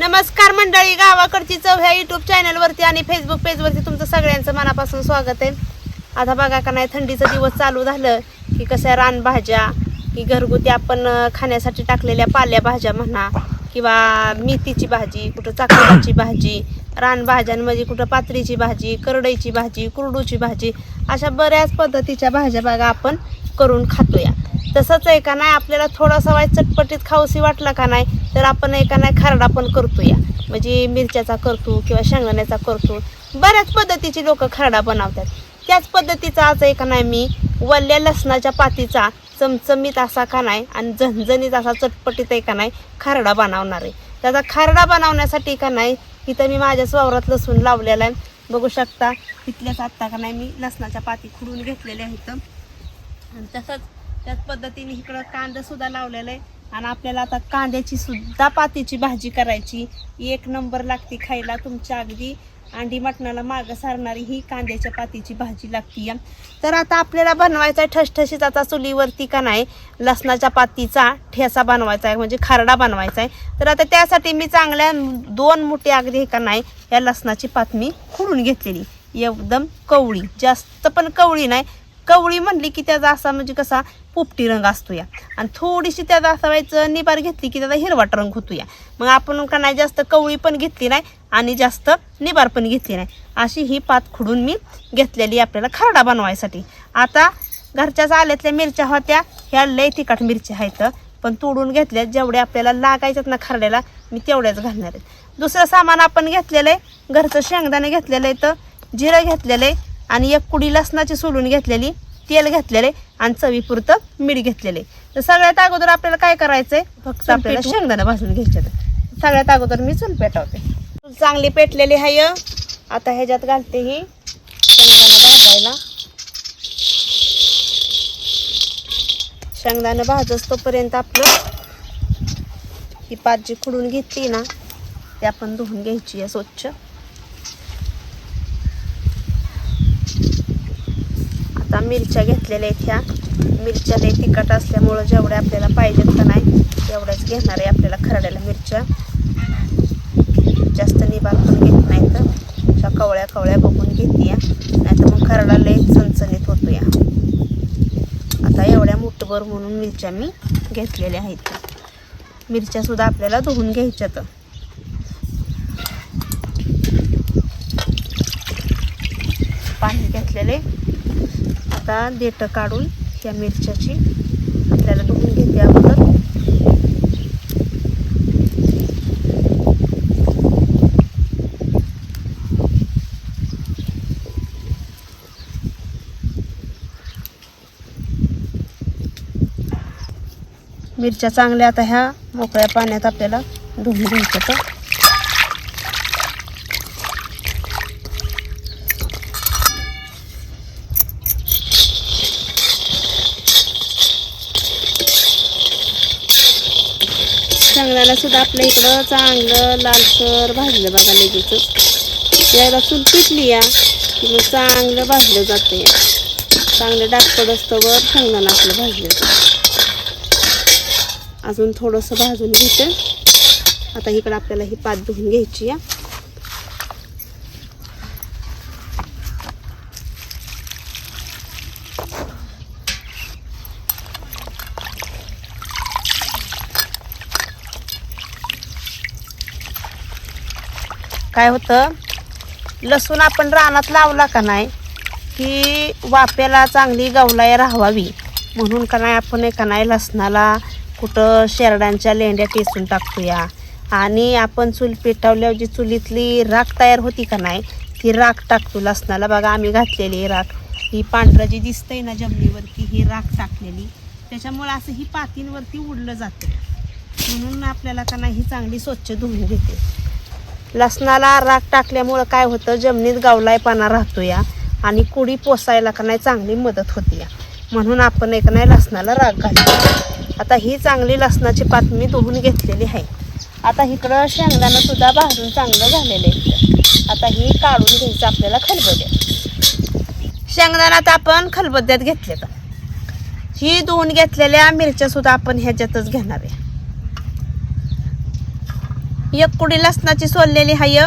नमस्कार मंडळी, गावाकडची चव ह्या युट्यूब चॅनलवरती आणि फेसबुक पेजवरती तुमचं सगळ्यांचं मनापासून स्वागत आहे. आता बघा का नाही, थंडीचं दिवस चालू झालं की कशा रानभाज्या की घरगुती आपण खाण्यासाठी टाकलेल्या पालेभाज्या म्हणा किंवा मेथीची भाजी, कुठं चाकळाची भाजी, रानभाज्यांमध्ये कुठं पातळीची भाजी, करडईची भाजी, कुरडूची भाजी, अशा बऱ्याच पद्धतीच्या भाज्या बघा आपण करून खातोया. तसंच आहे का नाही, आपल्याला थोडासा वाईट चटपटीत खाऊशी वाटला का नाही तर आपण एका नाही खरडा पण करतोया. म्हणजे मिरच्याचा करतो किंवा शेंगदाण्याचा करतो. बऱ्याच पद्धतीची लोक खरडा बनवतात. त्याच पद्धतीचा आज आहे का नाही मी वल्ल्या लसणाच्या पातीचा चमचमीत असा का नाही आणि झणझणीत असा चटपटीत आहे का नाही खरडा बनवणार आहे. त्याचा खरडा बनवण्यासाठी का नाही इथं मी माझ्याच वावरात लसूण लावलेला आहे. बघू शकता तिथल्याच आत्ता का नाही मी लसणाच्या पाती खुडून घेतलेल्या आहेत. आणि तसंच त्याच पद्धतीने इकडं कांदा सुद्धा लावलेला आहे. आणि आपल्याला आता कांद्याची सुद्धा पातीची भाजी करायची. एक नंबर लागते खायला. तुमच्या अगदी अंडी मटणाला मागं सारणारी ही कांद्याच्या पातीची भाजी लागती. तर आता आपल्याला बनवायचा आहे ठसठशीत आता चुलीवरती का नाही लसणाच्या पातीचा ठेसा बनवायचा आहे, म्हणजे खरडा बनवायचा आहे. तर आता त्यासाठी मी चांगल्या 2 मुठी अगदी का नाही या लसणाची पात मी खुडून घेतलेली. एकदम कवळी, जास्त पण कवळी नाही. कवळी म्हणली की त्याचा असा म्हणजे कसा पोपटी रंग असतो या, आणि थोडीशी त्याचा असा व्हायचं निबार घेतली की त्याचा हिरवाट रंग होतो या. मग आपण का नाही जास्त कवळी पण घेतली नाही आणि जास्त निबार पण घेतली नाही, अशी ही पात खुडून मी घेतलेली आपल्याला खरडा बनवायसाठी. आता घरच्याच आल्यातल्या मिरच्या होत्या, ह्या लय तिखट मिरच्या आहेत पण तोडून घेतल्या. जेवढ्या आपल्याला लागायच्यात ना खरड्याला मी तेवढ्याच घालणार आहेत. दुसरं सामान आपण घेतलेलं आहे, घरचं शेंगदाणे घेतलेलं आहे, तर जिरं घेतलेलं आहे आणि 1 कुडी लसणाची सोलून घेतलेली, तेल घेतलेले आणि चवीपुरतं मीठ घेतलेले. तर सगळ्यात अगोदर आपल्याला काय करायचंय, फक्त आपल्याला शेंगदाणे भाजून घ्यायचे. सगळ्यात अगोदर मी चूल पेटवते. चूल चांगली पेटलेली आहे. आता ह्याच्यात घालते ही शेंगदाणे भाजायला. शेंगदाणे भाजस तोपर्यंत आपलं ही पात जी खुडून घेतली ना ती आपण धुवून घ्यायची आहे स्वच्छ. आता मिरच्या घेतलेल्या आहेत. ह्या मिरच्या लय तिखट असल्यामुळं जेवढ्या आपल्याला पाहिजेत का नाही तेवढ्याच घेणार आहे आपल्याला खरड्याला मिरच्या. जास्त निबार पण घेत नाही, तर कवळ्या कवळ्या बघून घेते या, नाही तर मग खरडा लय चणचणीत होतो या. आता एवढ्या मुठभर म्हणून मिरच्या मी घेतलेल्या आहेत. मिरच्या सुद्धा आपल्याला धुवून घ्यायच्यात. पाणी घेतलेले. आता देठ काढून या मिरच्याची आपल्याला धुवून घेते अगोदर. मिरच्या चांगल्या आता ह्या मोकळ्या पाण्यात आपल्याला धुवून घ्यायचं. शेंगदाणा सुद्धा आपल्या इकडं चांगलं लालसर भाजलं बघा. लगेचच यायला चूल पिटली या की मग चांगलं भाजलं जातं या. चांगलं डागपड असतं शेंगदाणा आपलं भाजलं जातं. अजून थोडंसं भाजून घेते. आता इकडं आपल्याला ही पात धुवून घ्यायची या. काय होतं, लसूण आपण रानात लावला का नाही की वाप्याला चांगली गवलाय राहावी म्हणून का नाही आपण का नाही लसणाला कुठं शेरडांच्या लेंड्या टेसून टाकतो या. आणि आपण चूल पेटवल्यावर जी चुलीतली राख तयार होती का नाही ती राख टाकतो लसणाला. बघा आम्ही घातलेली राख, ही पांढरं जी दिसतंय ना जमिनीवरती ही राख टाकलेली, त्याच्यामुळे असं ही पातींवरती उडलं जातं. म्हणून आपल्याला का नाही ही चांगली स्वच्छ धुवून घेते. लसणाला राख टाकल्यामुळं काय होतं, जमिनीत गावलायपणा राहतो या आणि कुडी पोसायला का नाही चांगली मदत होते या. म्हणून आपण एक नाही लसणाला राख घालतो. आता ही चांगली लसणाची पात मी धुवून घेतलेली आहे. आता इकडं शेंगदाणं सुद्धा भाजून चांगलं झालेलं आहे. आता ही काढून घ्यायचं आपल्याला खलबत्त्यात. शेंगदाणा आता आपण खलबत्त्यात घेतले. तर ही धुवून घेतलेल्या मिरच्या सुद्धा आपण ह्याच्यातच घेणार आहे. एक कुडी लसणाची सोललेली हाय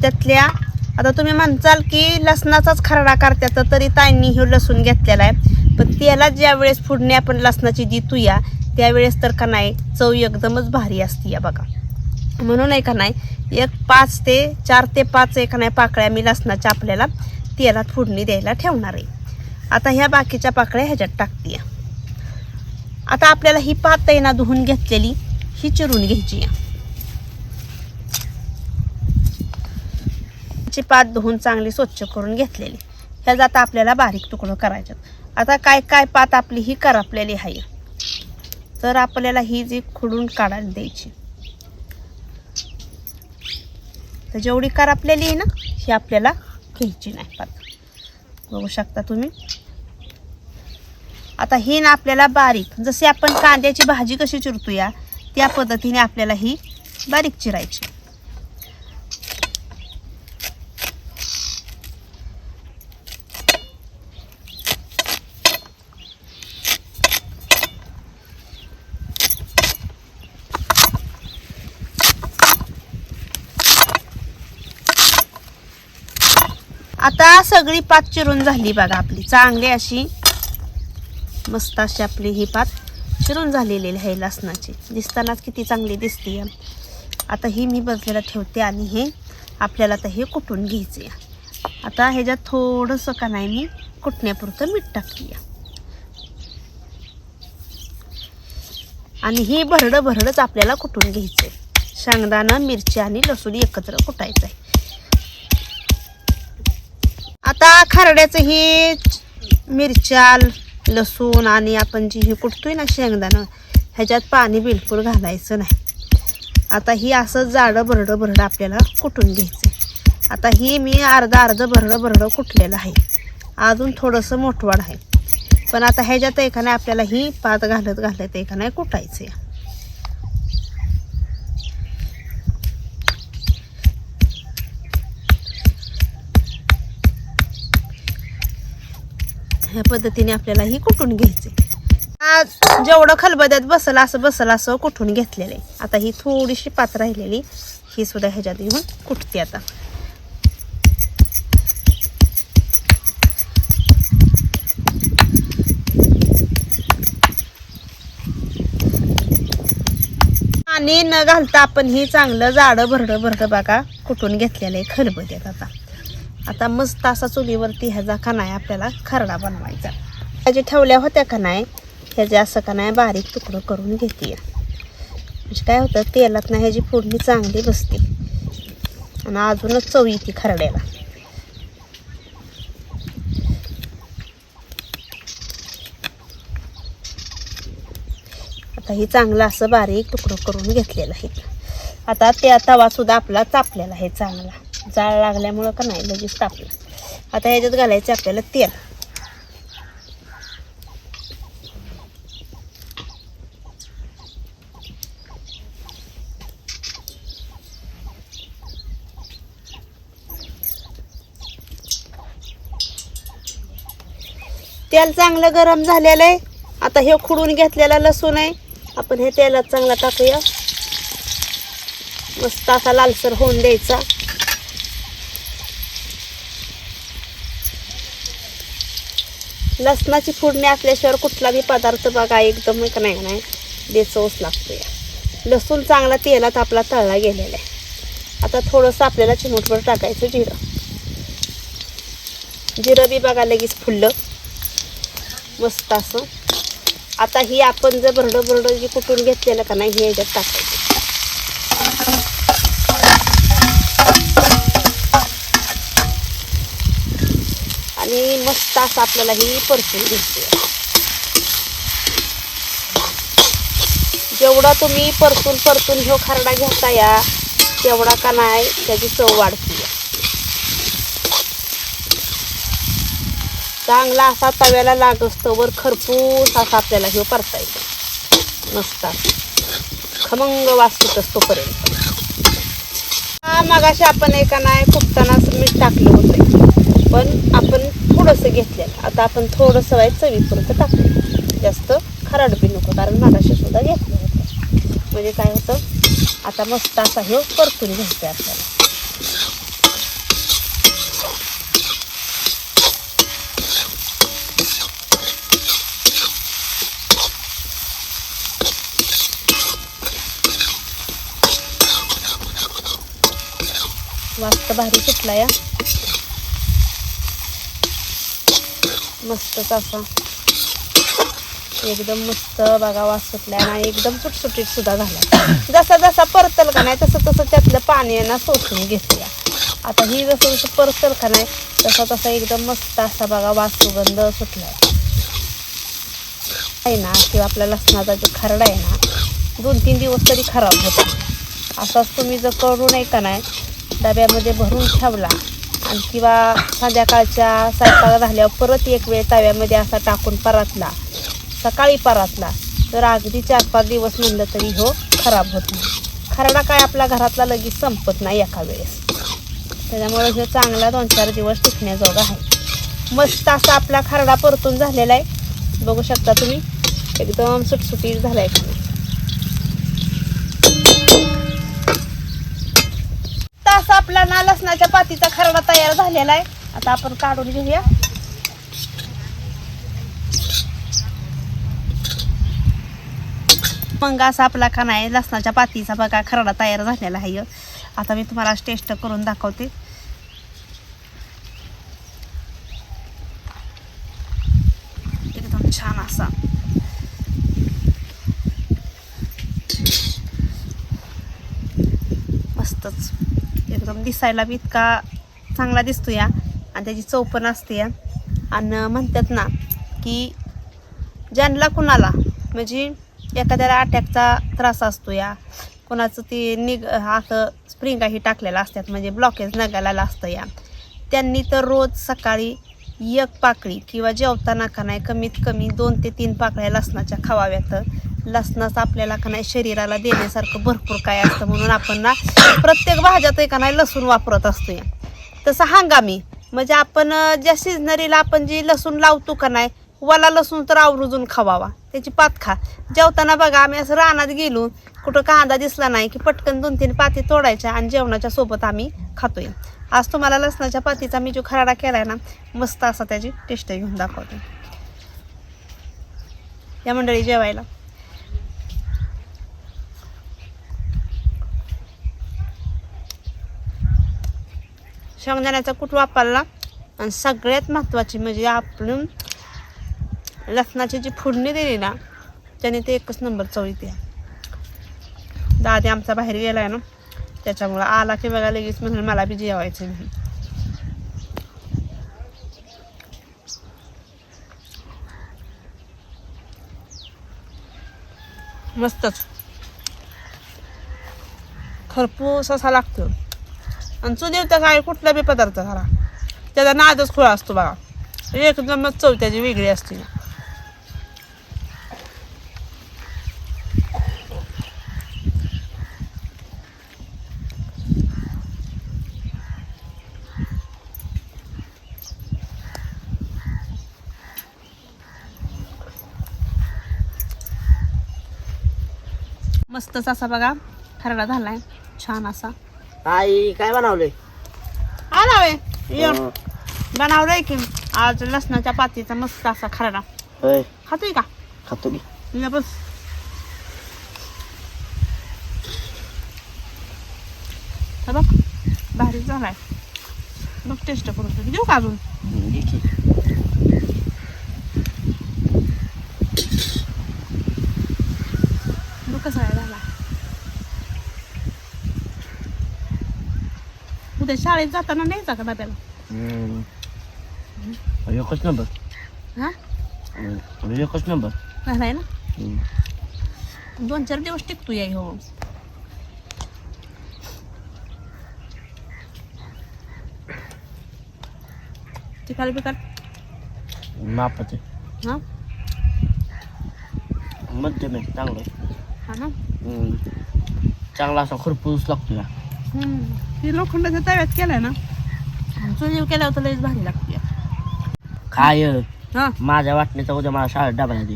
त्यातल्या. आता तुम्ही म्हणताल की लसणाचाच खरडा करतात, तरी ताईंनी हे लसूण घेतलेला आहे. पण त्याला ज्या वेळेस फोडणी आपण लसणाची देतो या त्यावेळेस तर का नाही चव एकदमच भारी असते या बघा. म्हणून आहे का नाही 4 ते 5 का नाही पाकळ्या मी लसणाच्या आपल्याला तेलात फोडणी द्यायला ठेवणार आहे. आता ह्या बाकीच्या पाकळ्या ह्याच्यात टाकते. आता आपल्याला ही पात आहे ना धुवून घेतलेली ही चिरून घ्यायची. पात धुवून चांगली स्वच्छ करून घेतलेली ह्याचा आता आपल्याला बारीक तुकडं करायचं. आता काय पात आपली ही करपलेली आहे तर आपल्याला ही जी खुडून काढायला द्यायची. तर जेवढी करपलेली आहे ना ही आपल्याला घ्यायची नाही पात. बघू शकता तुम्ही. आता ही ना आपल्याला बारीक जशी आपण कांद्याची भाजी कशी चिरतो या त्या पद्धतीने आपल्याला ही बारीक चिरायची. आता सगळी पात चिरून झाली बघा आपली चांगली अशी मस्त अशी आपली ही पात चिरून झालेली आहे लसणाची. दिसतानाच किती चांगली दिसते. आता ही मी बाजूला ठेवते आणि हे आपल्याला आता हे कुटून घ्यायचे. आता ह्याच्यात थोडंसं का नाही मी कुटण्यापुरतं मीठ टाकली आणि ही भरडच आपल्याला कुटून घ्यायचे. शेंगदाणा मिरची आणि लसूण एकत्र कुटायचं आहे. आता खरड्याचं ही मिरच्या लसूण आणि आपण जी ही कुटतोय ना शेंगदाणा ह्याच्यात पाणी बिलकुल घालायचं नाही. आता ही असं जाडं भरडं आपल्याला कुटून घ्यायचं. आता ही मी अर्ध भरडं कुटलेलं आहे. अजून थोडंसं मोठवाड आहे पण आता ह्याच्यात एखाद्या आपल्याला ही पात घालत एखाद्या कुटायचं. ह्या पद्धतीने आपल्याला ही कुटून घ्यायचे. आज जेवढं खलबत्यात बसल असं कुटून घेतलेलं आहे. आता ही थोडीशी पात राहिलेली ही सुद्धा ह्याच्यात घेऊन कुटते. आता पाणी न घालता आपण ही चांगलं जाडं भरडं बघा कुटून घेतलेलं आहे खलबत्यात. आता मस्त असा चुलीवरती ह्याचा का नाही आपल्याला खरडा बनवायचा. ह्याच्या ठेवल्या होत्या का नाही ह्याचे असं का नाही बारीक तुकडं करून घेते. म्हणजे काय होतं तेलात ना ह्याची फोडणी चांगली बसते आणि अजूनच चव येते खरड्याला. आता ही चांगलं असं बारीक तुकडं करून घेतलेलं आहे. आता त्या तवा सुद्धा आपला तापलेला आहे चांगला. जाळ लागल्यामुळं का नाही लगेच तापलं. आता ह्याच्यात घालायचं आपल्याला तेल. तेल चांगलं गरम झालेलं आहे. आता हे खुडून घेतलेला लसूण आहे आपण हे तेलात चांगला टाकूया. मस्त असा लालसर होऊन द्यायचा. लसणाची फोडणी असल्याशिवाय कुठला बी पदार्थ बघा एकदम का नाही बेचवच लागतो. लसूण चांगला तेलात आपला तळला गेलेला आहे. आता थोडंसं आपल्याला चिमूटभर टाकायचं जिरं बी बघा लगेच फुललं मस्त असं. आता ही आपण जर भरडं जी कुटून घेतलेलं का नाही हे ह्याच्यात टाकायचं. आणि मस्त असं आपल्याला ही परतून घ्यायची. जेवढा तुम्ही परतून ह्यो खरडा घेता या तेवढा का नाही त्याची चव वाढते. चांगला असा तव्याला लागस्तवर खरपूस असा आपल्याला ह्यो परतायचा. मस्त खमंग वास सुटत तोपर्यंत. मगाशी आपण एका नाही कुटतानाच मीठ टाकलं होतं पण आपण थोडंसं घेतलेलं. आता आपण थोडंसं चवीपुरतं टाकलं. जास्त खराड बी नको कारण मगाशी सुद्धा घेतलं होतं. म्हणजे काय होतं आता मस्त असा ह्यो परतून घ्यायचा आपल्याला. वास्त भारी सुटला या, मस्तच असा एकदम मस्त बघा वास सुटलाय आणि एकदम सुटसुटीत सुद्धा झाला. जसा जसा परतल का नाही तसं तसं त्यातलं पाणी आहे ना शोषून घेतलं. आता ही जसं जसं परतल का नाही तसा तसा एकदम मस्त असा बघा वास सुगंध सुटलाय आहे ना. किंवा आपल्या लसणाचा जो खरडा आहे ना 2-3 दिवस तरी खराब होता. असाच तुम्ही जर करू नाही का नाही डब्यामध्ये भरून ठेवला आणि किंवा संध्याकाळच्या स्वयंपाक झाल्यावर परत एक वेळ तव्यामध्ये असा टाकून परतला, सकाळी परतला तर अगदी 4-5 दिवस म्हणलं तरी हो खराब होत नाही. खरडा काय आपल्या घरातला लगेच संपत नाही एका वेळेस, त्याच्यामुळे हे चांगला 2-4 दिवस टिकण्याजोगा आहे. मस्त असा आपला खरडा परतून झालेला आहे, बघू शकता तुम्ही एकदम सुटसुटीत झाला आहे. असा आपला ना लसणाच्या पातीचा खरडा तयार झालेला आहे. आता आपण काढून घेऊया. मग असा आपला का नाही लसणाच्या पातीचा बघा खरडा तयार झालेला आहे. आता मी तुम्हाला टेस्ट करून दाखवते. एकदम छान असा मस्तच एकदम दिसायला बी इतका चांगला दिसतो या आणि त्याची चव पण असते या. आणि म्हणतात ना की ज्यांना कुणाला म्हणजे एखाद्याला अटॅकचा त्रास असतो या, कोणाचं ते असं स्प्रिंगाही टाकलेला असतात म्हणजे ब्लॉकेज निघालेला असतं या, त्यांनी तर रोज सकाळी 1 पाकळी किंवा जेवताना का नाही कमीत कमी 2 ते 3 पाकळ्या लसणाच्या खावाव्यात. लसणाचं आपल्याला का नाही शरीराला देण्यासारखं भरपूर काय असतं म्हणून आपण ना प्रत्येक भाज्यात का नाही लसूण वापरत असतो या. तसं हंगामी म्हणजे आपण ज्या सिजनरीला आपण जी लसूण लावतो का नाही वाला लसूण तर आवर्जून खावावा, त्याची पात खा. जेवताना बघा आम्ही असं रानात गेलो कुठं कांदा दिसला नाही की पटकन 2-3 पाती तोडायच्या आणि जेवणाच्या सोबत आम्ही खातोय. आज तुम्हाला लसणाच्या पातीचा मी जो खराडा केलाय ना मस्त असा त्याची टेस्ट घेऊन दाखवते. या मंडळी जेवायला. शेंगदाण्याचा कूट वापरला आणि सगळ्यात महत्त्वाची म्हणजे आपण लसणाची जी फोडणी दिली ना त्याने ते एकच नंबर चव येते. दादी आमचा बाहेर गेलाय ना त्याच्यामुळं आला की बघा लगेच म्हणून मला बी जेवायचं म्हणून. मस्तच खरपूस असा लागतो आणि चुलीवता काय कुठला बी पदार्थ झाला त्याचा नादच खुळा असतो बघा, एकदमच चव त्याची वेगळी असते. मस्तच असा बघा खरडा झालाय छान असा. आई काय बनवलंय? आलावे बनवलंय की आज लसणाच्या पातीचा मस्त असा खरडा. होय खातोय का? खातो की. ये बस हा बघ भारी झालाय बघ टेस्ट करून देऊ का अजून? घे की. बघ कसा आहे झाला. उद्या शाळेत जाताना न्यायचा का डब्याला? एकच नंबर. हा एकच नंबर झालाय ना. 2-4 दिवस टिकतो या हो. तिकाल बिकाल मापाचे हा मध्यम आहे चांगलं. हा ना. चांगला असा खरपूस लागतो या. ती लोखंडाच्या तव्यात केलाय ना चुलीव केल्यावर तर लईच भारी लागते. काय हा माझ्या वाटणीचा उद्या मला शाळेत डब्याला दे.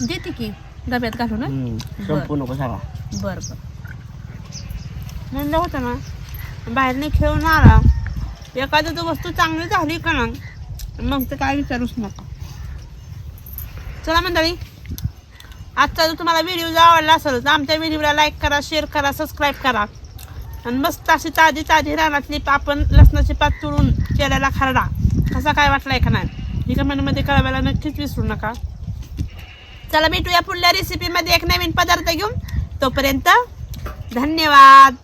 देते की डब्यात घालून. संपू नको सांगा. बरं बरं म्हणलं होतं ना बाहेरने खेळून आला एखादी तर वस्तू चांगली झाली का ना मग ते काय विचारूच नका. चला मंडळी, आजचा जर तुम्हाला व्हिडिओ जर आवडला असेल तर आमच्या व्हिडिओला लाईक करा, शेअर करा, सबस्क्राईब करा आणि मस्त अशी ताजी ताजी रानातली आपण लसणाची पात तोडून केलेला खरडा कसा काय वाटलाय का नाही ही कमेंटमध्ये कळवायला नक्कीच विसरू नका. चला भेटूया पुढल्या रेसिपीमध्ये एक नवीन पदार्थ घेऊन. तोपर्यंत धन्यवाद.